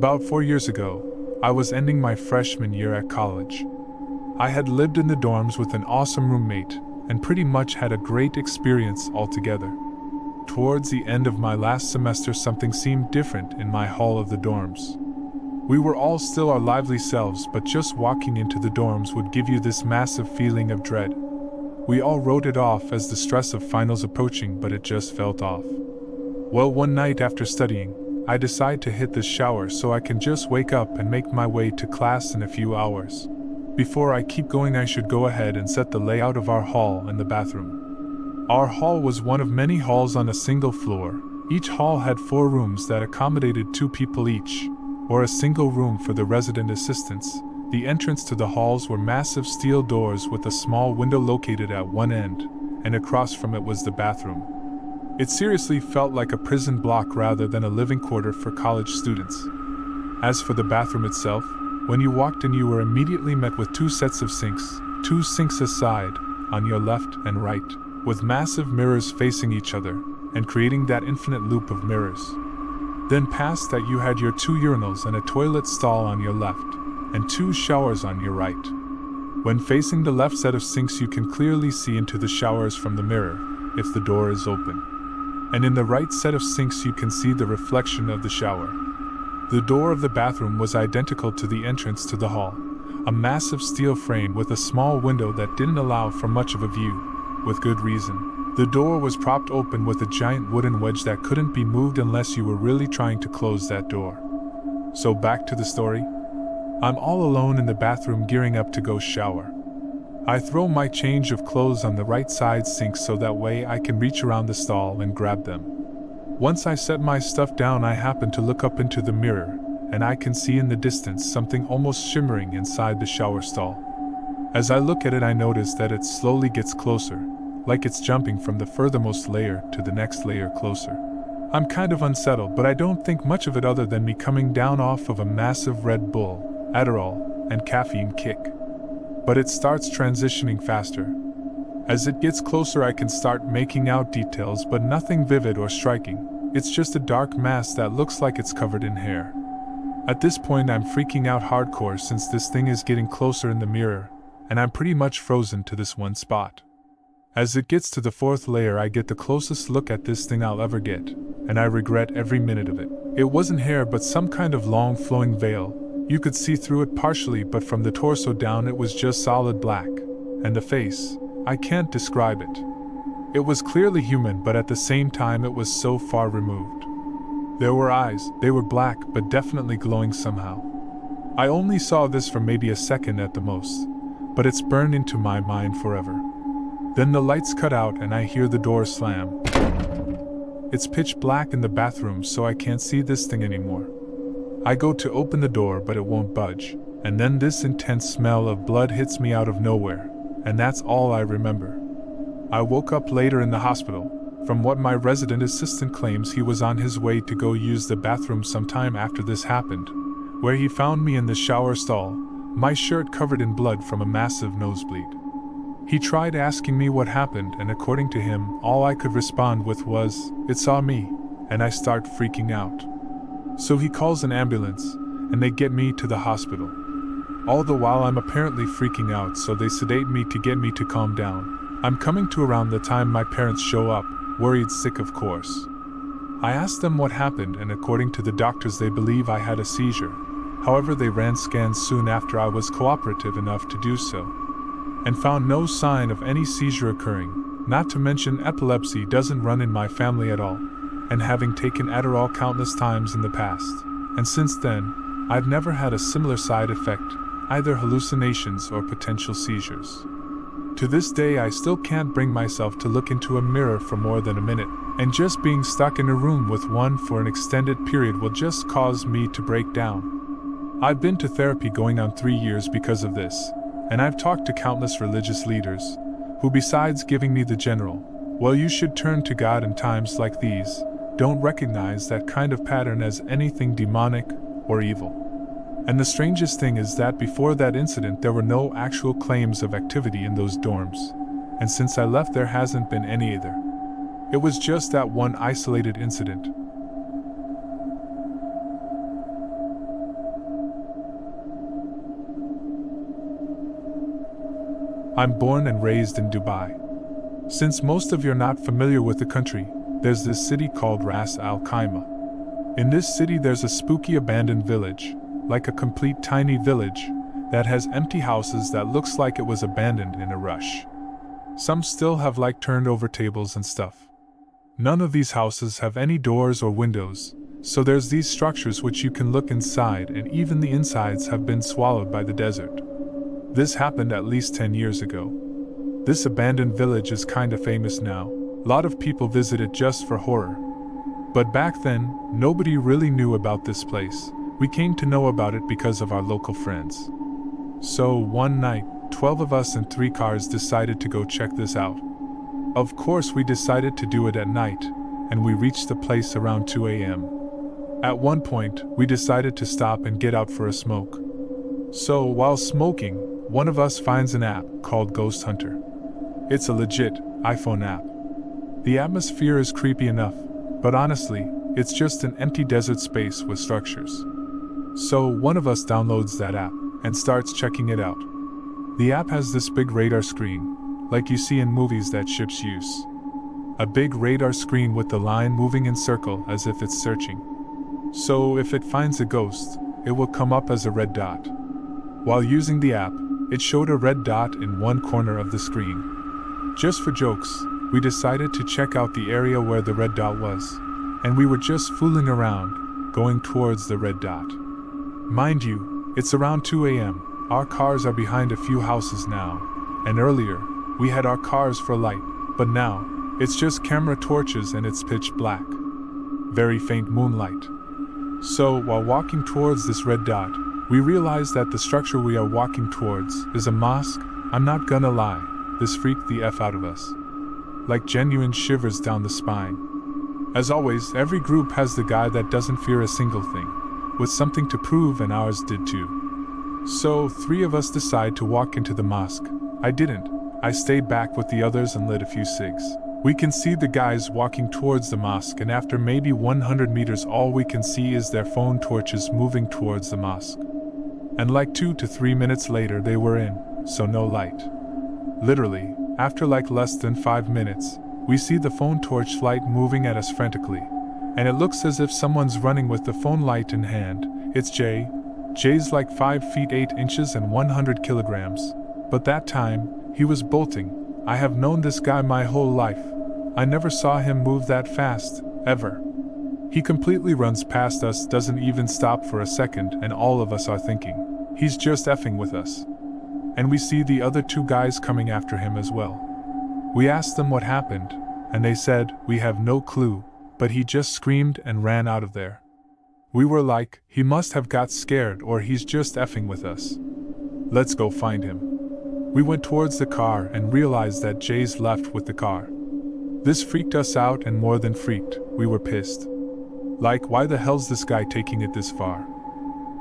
About 4 years ago, I was ending my freshman year at college. I had lived in the dorms with an awesome roommate and pretty much had a great experience altogether. Towards the end of my last semester, something seemed different in my hall of the dorms. We were all still our lively selves, but just walking into the dorms would give you this massive feeling of dread. We all wrote it off as the stress of finals approaching, but it just felt off. Well, one night after studying, I decide to hit the shower so I can just wake up and make my way to class in a few hours. Before I keep going, I should go ahead and set the layout of our hall and the bathroom. Our hall was one of many halls on a single floor. Each hall had 4 rooms that accommodated 2 people each, or a single room for the resident assistants. The entrance to the halls were massive steel doors with a small window located at one end, and across from it was the bathroom. It seriously felt like a prison block rather than a living quarter for college students. As for the bathroom itself, when you walked in, you were immediately met with 2 sets of sinks, 2 sinks aside, on your left and right, with massive mirrors facing each other, and creating that infinite loop of mirrors. Then past that you had your 2 urinals and a toilet stall on your left, and 2 showers on your right. When facing the left set of sinks, you can clearly see into the showers from the mirror, if the door is open. And in the right set of sinks you can see the reflection of the shower. The door of the bathroom was identical to the entrance to the hall, a massive steel frame with a small window that didn't allow for much of a view, with good reason. The door was propped open with a giant wooden wedge that couldn't be moved unless you were really trying to close that door. So back to the story. I'm all alone in the bathroom gearing up to go shower. I throw my change of clothes on the right side sink so that way I can reach around the stall and grab them. Once I set my stuff down, I happen to look up into the mirror, and I can see in the distance something almost shimmering inside the shower stall. As I look at it, I notice that it slowly gets closer, like it's jumping from the furthermost layer to the next layer closer. I'm kind of unsettled, but I don't think much of it other than me coming down off of a massive Red Bull, Adderall, and caffeine kick. But it starts transitioning faster. As it gets closer, I can start making out details, but nothing vivid or striking. It's just a dark mass that looks like it's covered in hair. At this point, I'm freaking out hardcore since this thing is getting closer in the mirror, and I'm pretty much frozen to this one spot. As it gets to the 4th layer, I get the closest look at this thing I'll ever get, and I regret every minute of it. It wasn't hair, but some kind of long flowing veil. You could see through it partially, but from the torso down it was just solid black. And the face, I can't describe it. It was clearly human, but at the same time it was so far removed. There were eyes, they were black but definitely glowing somehow. I only saw this for maybe a second at the most, but it's burned into my mind forever. Then the lights cut out and I hear the door slam. It's pitch black in the bathroom, so I can't see this thing anymore. I go to open the door, but it won't budge, and then this intense smell of blood hits me out of nowhere, and that's all I remember. I woke up later in the hospital. From what my resident assistant claims, he was on his way to go use the bathroom sometime after this happened, where he found me in the shower stall, my shirt covered in blood from a massive nosebleed. He tried asking me what happened, and according to him, all I could respond with was, "It saw me," and I start freaking out. So he calls an ambulance, and they get me to the hospital. All the while I'm apparently freaking out, so they sedate me to get me to calm down. I'm coming to around the time my parents show up, worried sick of course. I asked them what happened, and according to the doctors they believe I had a seizure. However, they ran scans soon after I was cooperative enough to do so, and found no sign of any seizure occurring, not to mention epilepsy doesn't run in my family at all, and having taken Adderall countless times in the past, and since then, I've never had a similar side effect, either hallucinations or potential seizures. To this day I still can't bring myself to look into a mirror for more than a minute, and just being stuck in a room with one for an extended period will just cause me to break down. I've been to therapy going on 3 years because of this, and I've talked to countless religious leaders, who besides giving me the general, "Well, you should turn to God in times like these," don't recognize that kind of pattern as anything demonic or evil. And the strangest thing is that before that incident there were no actual claims of activity in those dorms, and since I left there hasn't been any either. It was just that one isolated incident. I'm born and raised in Dubai. Since most of you're not familiar with the country, there's this city called Ras Al Khaimah. In this city there's a spooky abandoned village, like a complete tiny village, that has empty houses that looks like it was abandoned in a rush. Some still have like turned over tables and stuff. None of these houses have any doors or windows, so there's these structures which you can look inside, and even the insides have been swallowed by the desert. This happened at least 10 years ago. This abandoned village is kinda famous now. A lot of people visit it just for horror. But back then, nobody really knew about this place. We came to know about it because of our local friends. So one night, 12 of us in 3 cars decided to go check this out. Of course we decided to do it at night, and we reached the place around 2 a.m. At one point, we decided to stop and get out for a smoke. So while smoking, one of us finds an app called Ghost Hunter. It's a legit iPhone app. The atmosphere is creepy enough, but honestly, it's just an empty desert space with structures. So one of us downloads that app and starts checking it out. The app has this big radar screen, like you see in movies that ships use. A big radar screen with the line moving in circle as if it's searching. So if it finds a ghost, it will come up as a red dot. While using the app, it showed a red dot in one corner of the screen. Just for jokes, we decided to check out the area where the red dot was, and we were just fooling around, going towards the red dot. Mind you, it's around 2 a.m., our cars are behind a few houses now, and earlier, we had our cars for light, but now, it's just camera torches and it's pitch black. Very faint moonlight. So, while walking towards this red dot, we realized that the structure we are walking towards is a mosque. I'm not gonna lie, this freaked the F out of us. Like genuine shivers down the spine. As always, every group has the guy that doesn't fear a single thing, with something to prove, and ours did too. So, 3 of us decide to walk into the mosque. I didn't. I stayed back with the others and lit a few cigs. We can see the guys walking towards the mosque, and after maybe 100 meters all we can see is their phone torches moving towards the mosque. And like 2 to 3 minutes later they were in, so no light. Literally, after like less than 5 minutes, we see the phone torch light moving at us frantically, and it looks as if someone's running with the phone light in hand. It's Jay. Jay's like 5 feet 8 inches and 100 kilograms. But that time, he was bolting. I have known this guy my whole life. I never saw him move that fast, ever. He completely runs past us, doesn't even stop for a second, and all of us are thinking, he's just effing with us. And we see the other 2 guys coming after him as well. We asked them what happened, and they said, we have no clue, but he just screamed and ran out of there. We were like, he must have got scared or he's just effing with us. Let's go find him. We went towards the car and realized that Jay's left with the car. This freaked us out, and more than freaked, we were pissed. Like, why the hell's this guy taking it this far?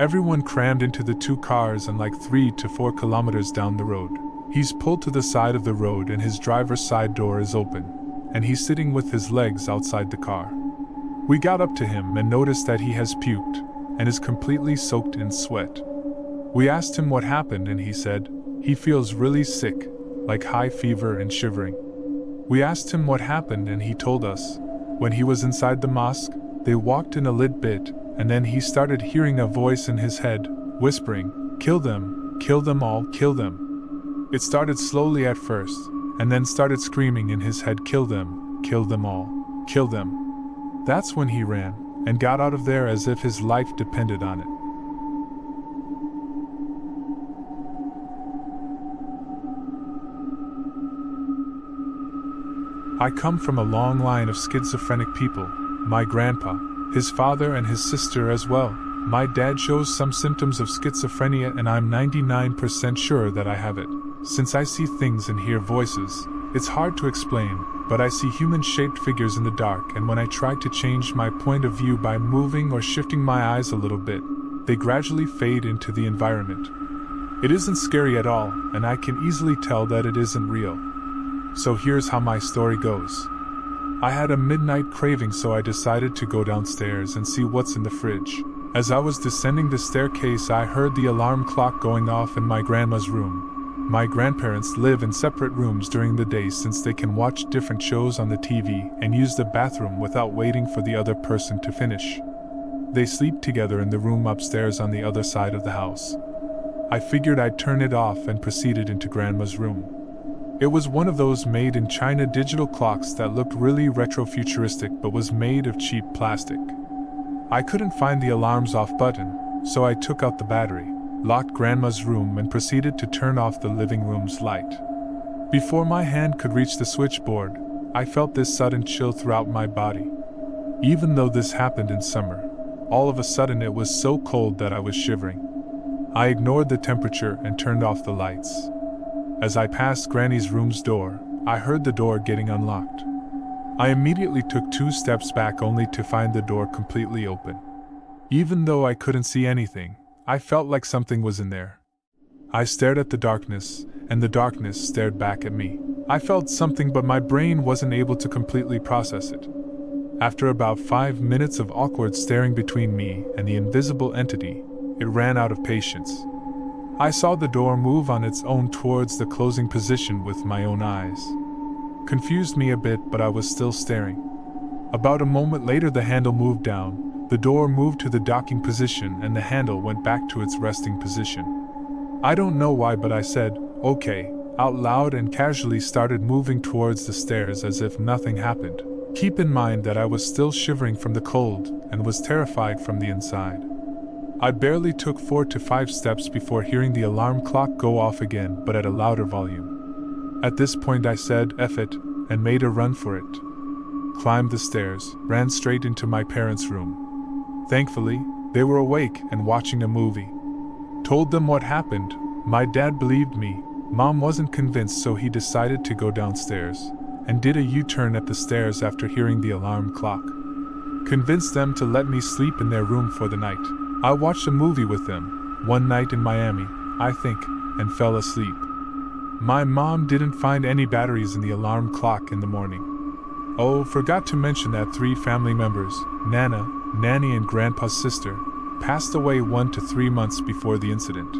Everyone crammed into the 2 cars, and like 3 to 4 kilometers down the road, he's pulled to the side of the road and his driver's side door is open, and he's sitting with his legs outside the car. We got up to him and noticed that he has puked, and is completely soaked in sweat. We asked him what happened, and he said, he feels really sick, like high fever and shivering. We asked him what happened, and he told us, when he was inside the mosque, they walked in a little bit, and then he started hearing a voice in his head, whispering, kill them all, kill them. It started slowly at first, and then started screaming in his head, kill them all, kill them. That's when he ran, and got out of there as if his life depended on it. I come from a long line of schizophrenic people. My grandpa, his father and his sister as well. My dad shows some symptoms of schizophrenia, and I'm 99% sure that I have it. Since I see things and hear voices, it's hard to explain, but I see human-shaped figures in the dark, and when I try to change my point of view by moving or shifting my eyes a little bit, they gradually fade into the environment. It isn't scary at all, and I can easily tell that it isn't real. So here's how my story goes. I had a midnight craving, so I decided to go downstairs and see what's in the fridge. As I was descending the staircase, I heard the alarm clock going off in my grandma's room. My grandparents live in separate rooms during the day since they can watch different shows on the TV and use the bathroom without waiting for the other person to finish. They sleep together in the room upstairs on the other side of the house. I figured I'd turn it off and proceeded into Grandma's room. It was one of those made-in-China digital clocks that looked really retro-futuristic but was made of cheap plastic. I couldn't find the alarms off button, so I took out the battery, locked Grandma's room and proceeded to turn off the living room's light. Before my hand could reach the switchboard, I felt this sudden chill throughout my body. Even though this happened in summer, all of a sudden it was so cold that I was shivering. I ignored the temperature and turned off the lights. As I passed Granny's room's door, I heard the door getting unlocked. I immediately took 2 steps back only to find the door completely open. Even though I couldn't see anything, I felt like something was in there. I stared at the darkness, and the darkness stared back at me. I felt something, but my brain wasn't able to completely process it. After about 5 minutes of awkward staring between me and the invisible entity, it ran out of patience. I saw the door move on its own towards the closing position with my own eyes. Confused me a bit, but I was still staring. About a moment later, the handle moved down, the door moved to the docking position, and the handle went back to its resting position. I don't know why, but I said, "Okay," out loud and casually started moving towards the stairs as if nothing happened. Keep in mind that I was still shivering from the cold and was terrified from the inside. I barely took 4 to 5 steps before hearing the alarm clock go off again, but at a louder volume. At this point I said, "F it," and made a run for it. Climbed the stairs, ran straight into my parents' room. Thankfully, they were awake and watching a movie. Told them what happened. My dad believed me. Mom wasn't convinced, so he decided to go downstairs and did a U-turn at the stairs after hearing the alarm clock. Convinced them to let me sleep in their room for the night. I watched a movie with them, one night in Miami, I think, and fell asleep. My mom didn't find any batteries in the alarm clock in the morning. Oh, forgot to mention that 3 family members, Nana, Nanny and Grandpa's sister, passed away 1 to 3 months before the incident.